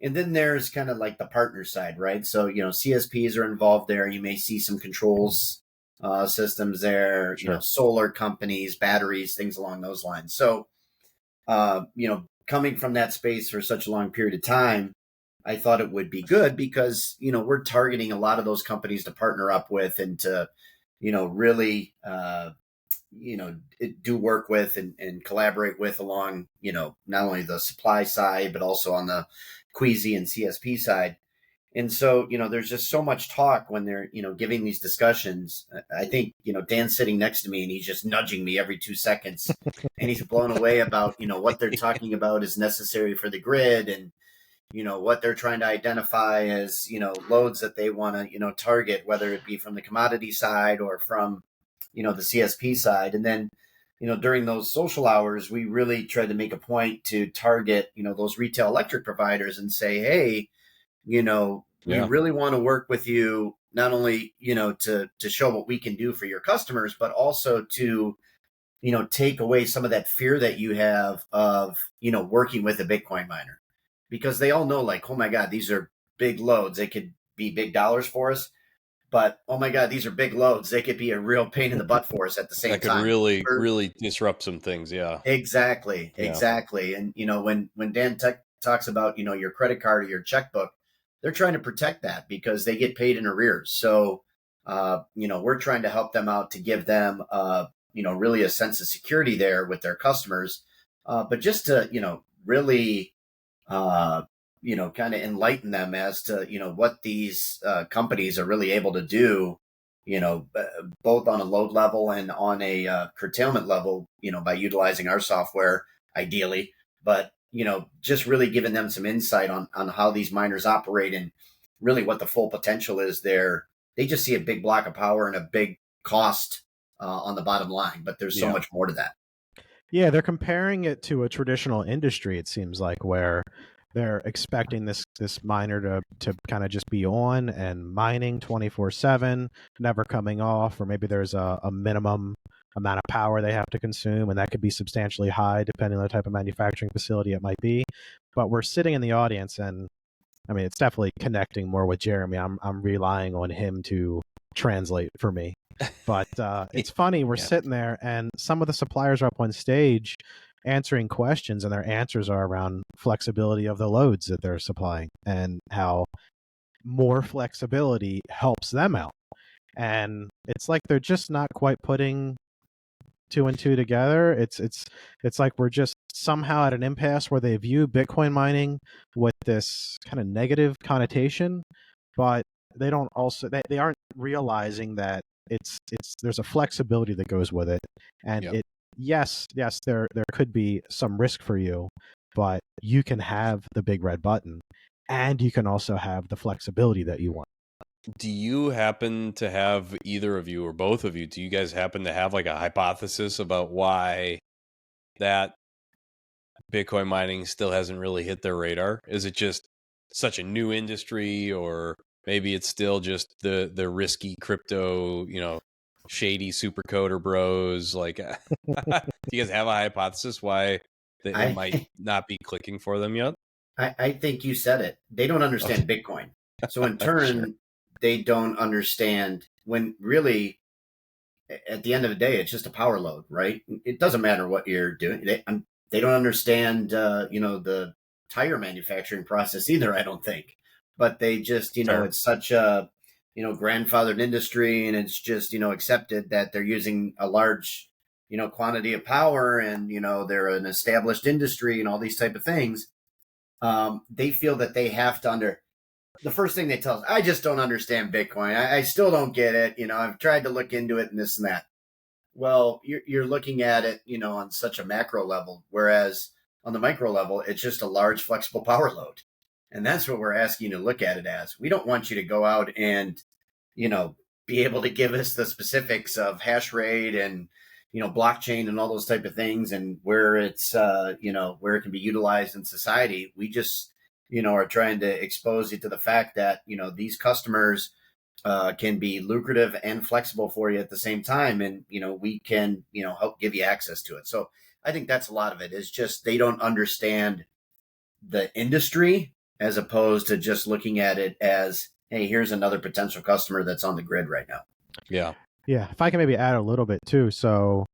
Speaker 3: And then there's kind of like the partner side, right? So, CSPs are involved there. You may see some controls systems there,
Speaker 2: Sure.
Speaker 3: Solar companies, batteries, things along those lines. So, coming from that space for such a long period of time, I thought it would be good because, we're targeting a lot of those companies to partner up with and to, really, do work with and collaborate with along, not only the supply side, but also on the Queasy and CSP side. And so, there's just so much talk when they're, giving these discussions. I think, Dan's sitting next to me and he's just nudging me every 2 seconds and he's blown away about, what they're talking about is necessary for the grid and, what they're trying to identify as, loads that they want to, target, whether it be from the commodity side or from, the CSP side. And then, during those social hours, we really tried to make a point to target, those retail electric providers and say, hey, we really want to work with you, not only, to show what we can do for your customers, but also to, take away some of that fear that you have of, working with a Bitcoin miner. Because they all know, like, oh my God, these are big loads. They could be big dollars for us. But, oh my God, these are big loads. They could be a real pain in the butt for us at the same time.
Speaker 1: That could really disrupt some things, yeah.
Speaker 3: Exactly. And, when Dan talks about, your credit card or your checkbook, they're trying to protect that because they get paid in arrears. So, we're trying to help them out to give them, really a sense of security there with their customers. But just to, really kind of enlighten them as to, what these companies are really able to do, both on a load level and on a curtailment level, by utilizing our software ideally, but, just really giving them some insight on how these miners operate and really what the full potential is there. They just see a big block of power and a big cost on the bottom line, but there's so much more to that.
Speaker 2: Yeah, they're comparing it to a traditional industry, it seems like, where they're expecting this miner to kind of just be on and mining 24/7, never coming off, or maybe there's a minimum amount of power they have to consume, and that could be substantially high depending on the type of manufacturing facility it might be. But we're sitting in the audience, and I mean, it's definitely connecting more with Jeremy. I'm relying on him to translate for me. But it's funny, we're sitting there and some of the suppliers are up on stage answering questions, and their answers are around flexibility of the loads that they're supplying and how more flexibility helps them out. And it's like they're just not quite putting two and two together. It's like we're just somehow at an impasse where they view Bitcoin mining with this kind of negative connotation, but they don't also they aren't realizing that it's there's a flexibility that goes with it, and it yes there could be some risk for you, but you can have the big red button, and you can also have the flexibility that you want.
Speaker 1: Do you happen to have, either of you or both of you, do you guys happen to have like a hypothesis about why that Bitcoin mining still hasn't really hit their radar? Is it just such a new industry, or maybe it's still just the risky crypto, shady supercoder bros? Like, do you guys have a hypothesis why it might not be clicking for them yet?
Speaker 3: I think you said it. They don't understand Bitcoin. So in turn, sure, they don't understand when really at the end of the day, it's just a power load, right? It doesn't matter what you're doing. They don't understand, the tire manufacturing process either, I don't think. But they just, sure, it's such a, grandfathered industry, and it's just, accepted that they're using a large, quantity of power, and, they're an established industry and all these type of things. They feel that they have to the first thing they tell us, I just don't understand Bitcoin. I still don't get it. I've tried to look into it and this and that. Well, you're looking at it, on such a macro level, whereas on the micro level, it's just a large flexible power load. And that's what we're asking you to look at it as. We don't want you to go out and, be able to give us the specifics of hash rate and, blockchain and all those type of things, and where it's, where it can be utilized in society. We just, are trying to expose you to the fact that, these customers can be lucrative and flexible for you at the same time. And, we can, help give you access to it. So I think that's a lot of it, is just they don't understand the industry, as opposed to just looking at it as, hey, here's another potential customer that's on the grid right now.
Speaker 1: Yeah.
Speaker 2: Yeah. If I can maybe add a little bit too. So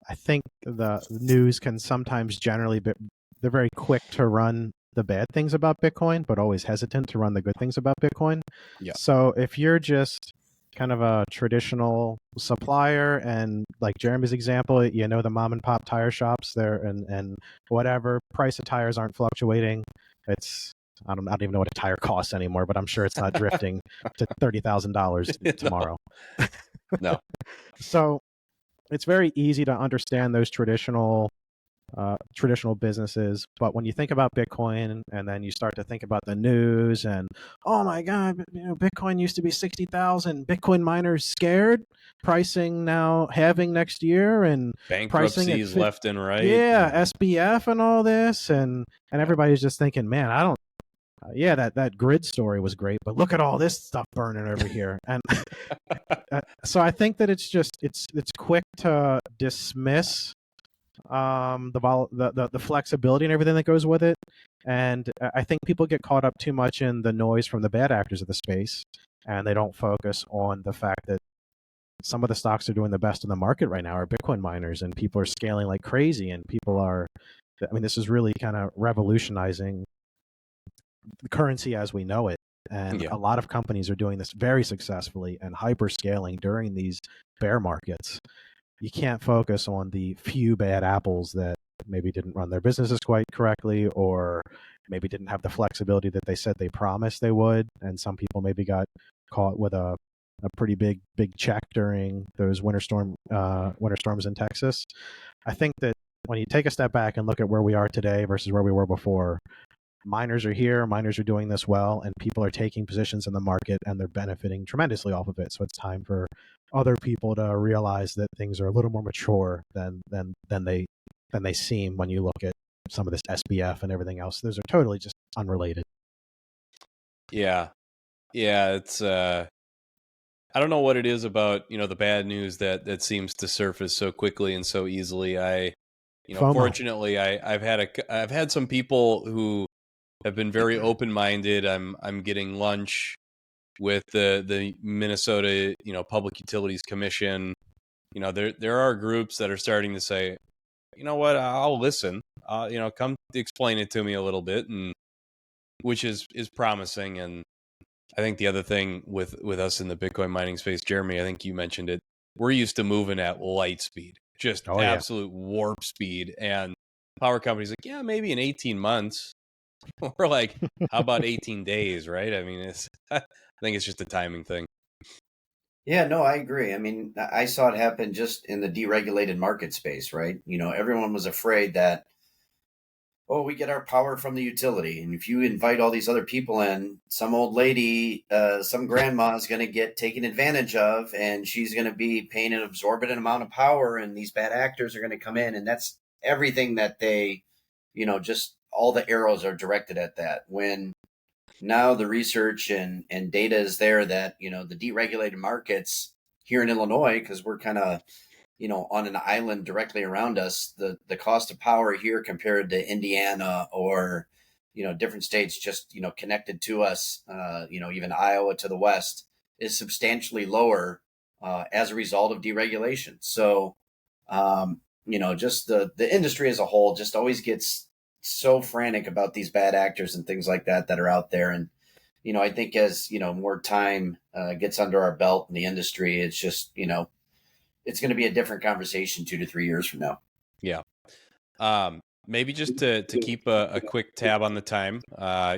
Speaker 2: I think the news can sometimes generally be, they're very quick to run the bad things about Bitcoin, but always hesitant to run the good things about Bitcoin.
Speaker 1: Yeah.
Speaker 2: So if you're just kind of a traditional supplier, and like Jeremy's example, the mom and pop tire shops there, and whatever price of tires aren't fluctuating. It's I don't even know what a tire costs anymore, but I'm sure it's not drifting to $30,000 tomorrow.
Speaker 1: No.
Speaker 2: So it's very easy to understand those traditional businesses, but when you think about Bitcoin, and then you start to think about the news, and oh my God, Bitcoin used to be 60,000. Bitcoin miners scared. Pricing now halving next year, and
Speaker 1: bankruptcies left and right.
Speaker 2: Yeah, SBF and all this, and everybody's just thinking, man, I don't. That grid story was great, but look at all this stuff burning over here, and so I think that it's quick to dismiss the flexibility and everything that goes with it. And I think people get caught up too much in the noise from the bad actors of the space, and they don't focus on the fact that some of the stocks that are doing the best in the market right now are Bitcoin miners, and people are scaling like crazy, and this is really kind of revolutionizing the currency as we know it. And a lot of companies are doing this very successfully and hyper scaling during these bear markets. You can't focus on the few bad apples that maybe didn't run their businesses quite correctly, or maybe didn't have the flexibility that they said they promised they would. And some people maybe got caught with a pretty big check during those winter storms in Texas. I think that when you take a step back and look at where we are today versus where we were before, miners are here, miners are doing this well, and people are taking positions in the market, and they're benefiting tremendously off of it. So it's time for other people to realize that things are a little more mature than they seem when you look at some of this SBF and everything else. Those are totally just unrelated.
Speaker 1: Yeah. It's I don't know what it is about the bad news that seems to surface so quickly and so easily.
Speaker 2: FOMO.
Speaker 1: Fortunately, I've had some people who have been very open-minded. I'm getting lunch with the Minnesota, Public Utilities Commission. There are groups that are starting to say, you know what, I'll listen. Come explain it to me a little bit, and which is promising. And I think the other thing with us in the Bitcoin mining space, Jeremy, I think you mentioned it, we're used to moving at light speed, just absolute warp speed. And power companies like, yeah, maybe in 18 months. We're like, how about 18 days, right? I mean, I think it's just a timing thing.
Speaker 3: Yeah, no, I agree. I mean, I saw it happen just in the deregulated market space, right? Everyone was afraid that, oh, we get our power from the utility. And if you invite all these other people in, some old lady, some grandma is going to get taken advantage of, and she's going to be paying an exorbitant amount of power, and these bad actors are going to come in. And that's everything that they, just all the arrows are directed at that. When now the research and data is there that, the deregulated markets here in Illinois, because we're kind of, on an island directly around us, the cost of power here compared to Indiana or, different states just, connected to us, even Iowa to the west is substantially lower as a result of deregulation. So, just the industry as a whole just always gets so frantic about these bad actors and things like that are out there. And, I think as, more time gets under our belt in the industry, it's just, it's going to be a different conversation 2 to 3 years from now.
Speaker 1: Yeah. Maybe just to keep a quick tab on the time.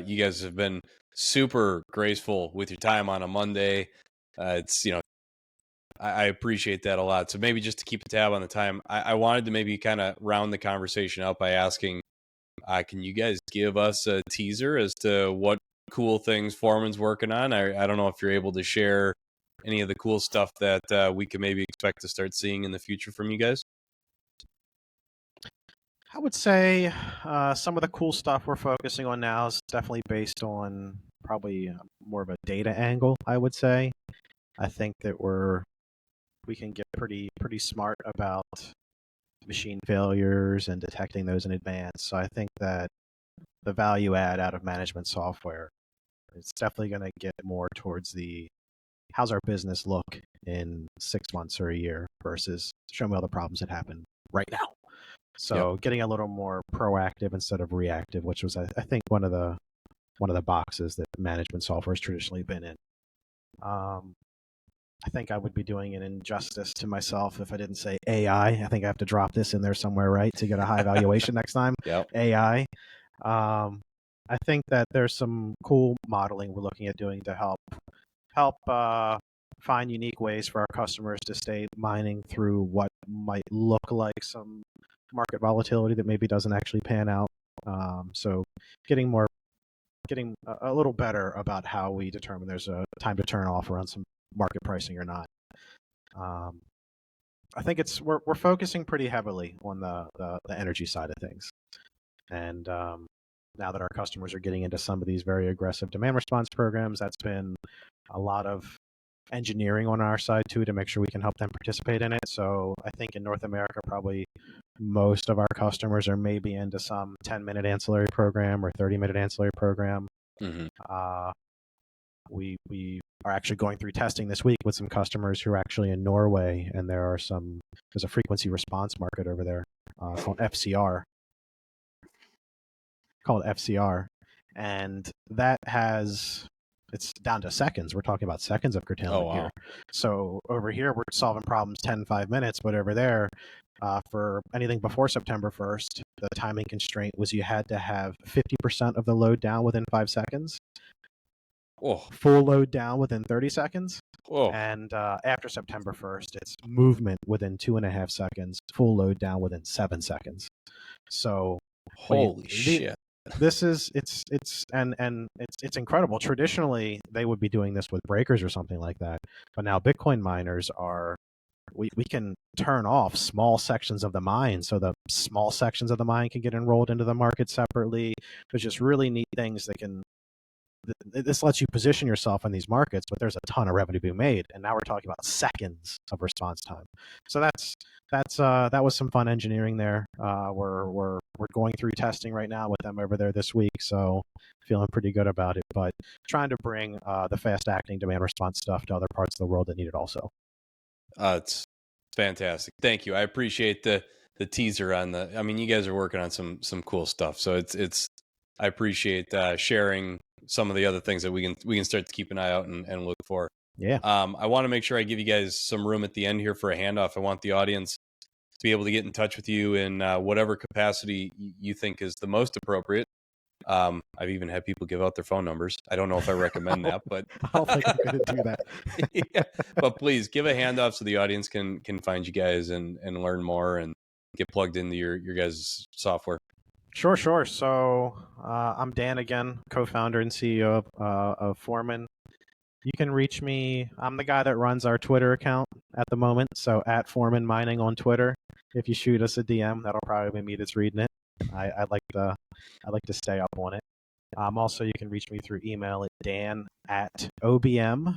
Speaker 1: You guys have been super graceful with your time on a Monday. It's, I appreciate that a lot. So maybe just to keep a tab on the time, I wanted to maybe kind of round the conversation up by asking, can you guys give us a teaser as to what cool things Foreman's working on? I don't know if you're able to share any of the cool stuff that we can maybe expect to start seeing in the future from you guys.
Speaker 2: I would say some of the cool stuff we're focusing on now is definitely based on probably more of a data angle, I would say. I think that we can get pretty smart about machine failures and detecting those in advance. So I think that the value add out of management software, it's definitely going to get more towards the how's our business look in 6 months or a year versus show me all the problems that happen right now. So getting a little more proactive instead of reactive, which was I think one of the boxes that management software has traditionally been in. I think I would be doing an injustice to myself if I didn't say AI. I think I have to drop this in there somewhere, right, to get a high valuation next time.
Speaker 1: Yep.
Speaker 2: AI. I think that there's some cool modeling we're looking at doing to help find unique ways for our customers to stay mining through what might look like some market volatility that maybe doesn't actually pan out. So getting a little better about how we determine there's a time to turn off around some market pricing or not. I think we're focusing pretty heavily on the energy side of things. And now that our customers are getting into some of these very aggressive demand response programs, that's been a lot of engineering on our side too to make sure we can help them participate in it. So I think in North America, probably most of our customers are maybe into some 10-minute ancillary program or 30-minute ancillary program.
Speaker 1: Mm-hmm.
Speaker 2: We are actually going through testing this week with some customers who are actually in Norway, and there's a frequency response market over there called FCR. And that it's down to seconds. We're talking about seconds of curtailment here. So over here, we're solving problems 5 minutes, but over there, for anything before September 1st, the timing constraint was you had to have 50% of the load down within 5 seconds. Full load down within 30 seconds. And after September 1st, it's movement within 2.5 seconds, full load down within 7 seconds. So
Speaker 1: holy shit.
Speaker 2: This is it's incredible. Traditionally, they would be doing this with breakers or something like that, but now Bitcoin miners we can turn off small sections of the mine, so the small sections of the mine can get enrolled into the market separately. There's just really neat things that can this lets you position yourself in these markets, but there's a ton of revenue being made, and now we're talking about seconds of response time. So that was some fun engineering there. We're going through testing right now with them over there this week, so feeling pretty good about it. But trying to bring the fast acting demand response stuff to other parts of the world that need it also.
Speaker 1: It's fantastic. Thank you. I appreciate the teaser on the. I mean, you guys are working on some cool stuff, so it's. I appreciate sharing some of the other things that we can start to keep an eye out and look for.
Speaker 2: Yeah.
Speaker 1: I want to make sure I give you guys some room at the end here for a handoff. I want the audience to be able to get in touch with you in whatever capacity you think is the most appropriate. I've even had people give out their phone numbers. I don't know if I recommend that, but
Speaker 2: I don't think I'm going to do that.
Speaker 1: Yeah. But please give a handoff so the audience can find you guys and learn more and get plugged into your guys' software.
Speaker 2: Sure. So I'm Dan again, co-founder and CEO of Foreman. You can reach me. I'm the guy that runs our Twitter account at the moment. So at Foreman Mining on Twitter. If you shoot us a DM, that'll probably be me that's reading it. I like to stay up on it. Also, you can reach me through email at dan@obm.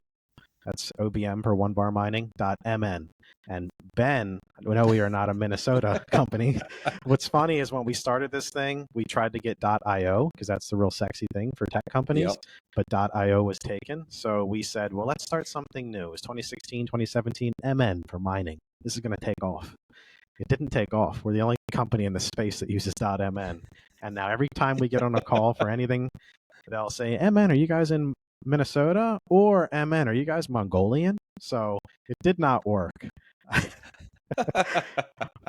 Speaker 2: That's OBM for one bar mining.mn. And Ben, I know we are not a Minnesota company. What's funny is when we started this thing, we tried to get .io because that's the real sexy thing for tech companies, but .io was taken. So we said, well, let's start something new. It was 2016, 2017, MN for mining. This is going to take off. It didn't take off. We're the only company in the space that uses .mn. And now every time we get on a call for anything, they'll say, MN, are you guys in Minnesota? Or MN, are you guys Mongolian? So it did not work.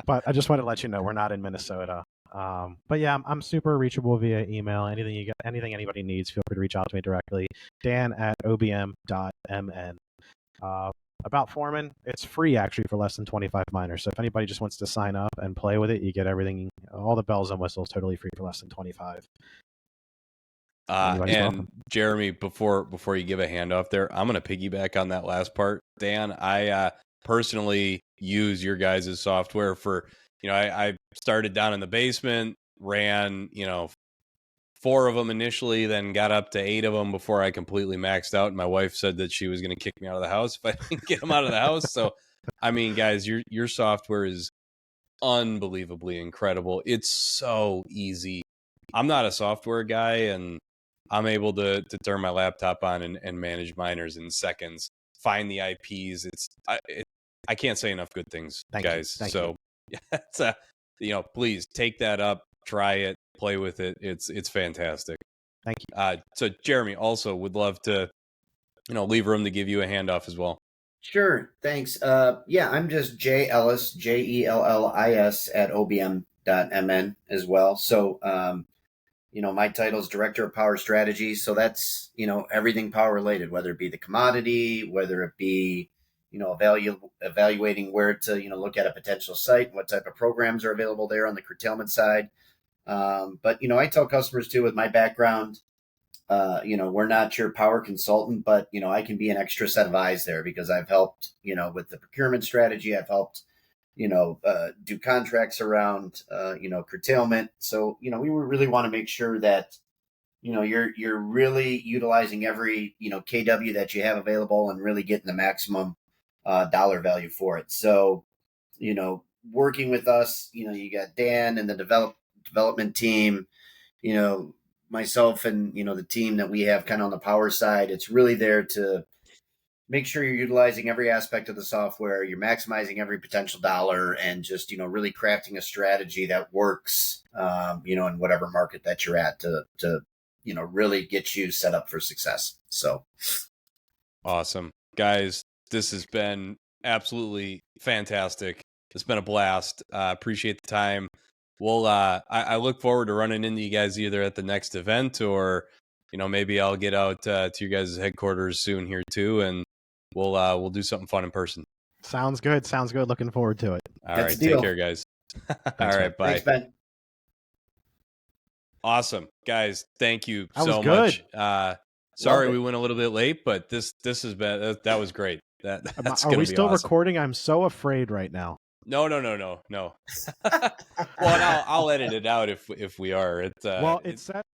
Speaker 2: But I just wanted to let you know we're not in Minnesota. But yeah, I'm super reachable via email. Anything anybody needs, feel free to reach out to me directly. Dan@obm.mn. About Foreman, it's free actually for less than 25 miners. So if anybody just wants to sign up and play with it, you get everything, all the bells and whistles, totally free for less than 25.
Speaker 1: And
Speaker 2: welcome.
Speaker 1: Jeremy, before you give a handoff there, I'm going to piggyback on that last part. Dan, I personally use your guys' software for, I started down in the basement, ran, 4 of them initially, then got up to 8 of them before I completely maxed out. And my wife said that she was going to kick me out of the house if I didn't get them out of the house. So, I mean, guys, your software is unbelievably incredible. It's so easy. I'm not a software guy, and I'm able to turn my laptop on and manage miners in seconds, find the IPs. I can't say enough good things, guys.
Speaker 2: Thank you.
Speaker 1: It's please take that up, try it, play with it. It's fantastic.
Speaker 2: Thank you.
Speaker 1: So Jeremy also would love to, leave room to give you a handoff as well.
Speaker 3: Sure. Thanks. I'm just J Ellis, JELLIS at obm.mn as well. So, my title is Director of Power Strategy. So that's, everything power related, whether it be the commodity, whether it be, evaluating where to, look at a potential site, what type of programs are available there on the curtailment side. But, I tell customers too, with my background, we're not your power consultant, but, I can be an extra set of eyes there because I've helped, with the procurement strategy. I've helped, do contracts around, curtailment. So, we really want to make sure that, you're really utilizing every, KW that you have available and really getting the maximum dollar value for it. So, working with us, you got Dan and the development team, myself and, the team that we have kind of on the power side. It's really there to make sure you're utilizing every aspect of the software, you're maximizing every potential dollar, and just, really crafting a strategy that works, in whatever market that you're at to really get you set up for success. So
Speaker 1: awesome, guys. This has been absolutely fantastic. It's been a blast. Appreciate the time. We'll I look forward to running into you guys either at the next event or, maybe I'll get out to your guys' headquarters soon here too, and we'll do something fun in person.
Speaker 2: Sounds good. Looking forward to it.
Speaker 1: All right. Take care, guys. All right. Bye.
Speaker 3: Thanks, Ben.
Speaker 1: Awesome, guys. Thank you so
Speaker 2: much.
Speaker 1: Sorry we went a little bit late, but this has been that was great. That's
Speaker 2: Are we still
Speaker 1: awesome.
Speaker 2: recording? I'm so afraid right now.
Speaker 1: No. Well, I'll edit it out if we are.
Speaker 2: Well, it's set